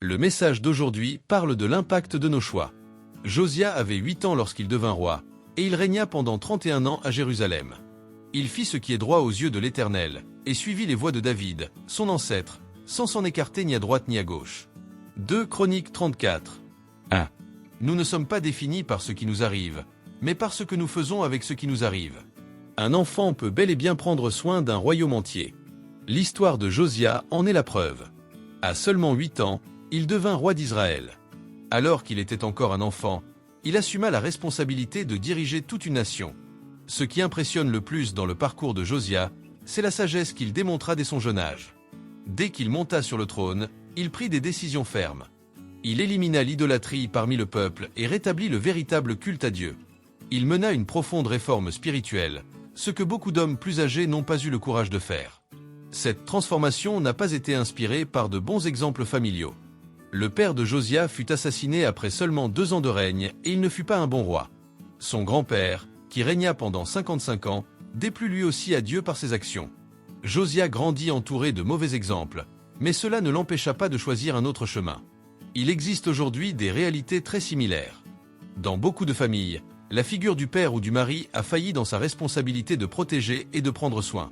Le message d'aujourd'hui parle de l'impact de nos choix. Josia avait 8 ans lorsqu'il devint roi, et il régna pendant 31 ans à Jérusalem. Il fit ce qui est droit aux yeux de l'Éternel, et suivit les voies de David, son ancêtre, sans s'en écarter ni à droite ni à gauche. 2 Chroniques 34. 1. Nous ne sommes pas définis par ce qui nous arrive, mais par ce que nous faisons avec ce qui nous arrive. Un enfant peut bel et bien prendre soin d'un royaume entier. L'histoire de Josia en est la preuve. À seulement 8 ans, il devint roi d'Israël. Alors qu'il était encore un enfant, il assuma la responsabilité de diriger toute une nation. Ce qui impressionne le plus dans le parcours de Josia, c'est la sagesse qu'il démontra dès son jeune âge. Dès qu'il monta sur le trône, il prit des décisions fermes. Il élimina l'idolâtrie parmi le peuple et rétablit le véritable culte à Dieu. Il mena une profonde réforme spirituelle, ce que beaucoup d'hommes plus âgés n'ont pas eu le courage de faire. Cette transformation n'a pas été inspirée par de bons exemples familiaux. Le père de Josia fut assassiné après seulement 2 ans de règne et il ne fut pas un bon roi. Son grand-père, qui régna pendant 55 ans, déplut lui aussi à Dieu par ses actions. Josia grandit entouré de mauvais exemples, mais cela ne l'empêcha pas de choisir un autre chemin. Il existe aujourd'hui des réalités très similaires. Dans beaucoup de familles, la figure du père ou du mari a failli dans sa responsabilité de protéger et de prendre soin.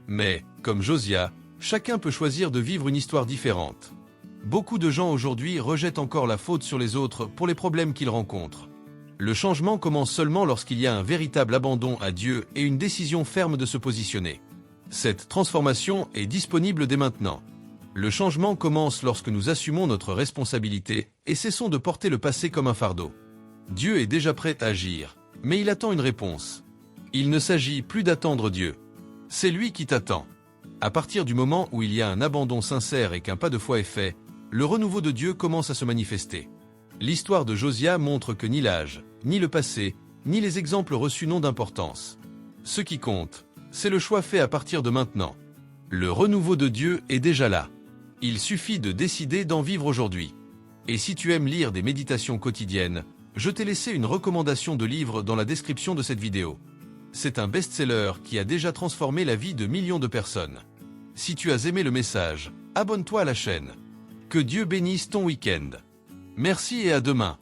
Mais, comme Josia, chacun peut choisir de vivre une histoire différente. Beaucoup de gens aujourd'hui rejettent encore la faute sur les autres pour les problèmes qu'ils rencontrent. Le changement commence seulement lorsqu'il y a un véritable abandon à Dieu et une décision ferme de se positionner. Cette transformation est disponible dès maintenant. Le changement commence lorsque nous assumons notre responsabilité et cessons de porter le passé comme un fardeau. Dieu est déjà prêt à agir, mais il attend une réponse. Il ne s'agit plus d'attendre Dieu. C'est lui qui t'attend. À partir du moment où il y a un abandon sincère et qu'un pas de foi est fait, le renouveau de Dieu commence à se manifester. L'histoire de Josia montre que ni l'âge, ni le passé, ni les exemples reçus n'ont d'importance. Ce qui compte, c'est le choix fait à partir de maintenant. Le renouveau de Dieu est déjà là. Il suffit de décider d'en vivre aujourd'hui. Et si tu aimes lire des méditations quotidiennes, je t'ai laissé une recommandation de livre dans la description de cette vidéo. C'est un best-seller qui a déjà transformé la vie de millions de personnes. Si tu as aimé le message, abonne-toi à la chaîne. Que Dieu bénisse ton week-end. Merci et à demain.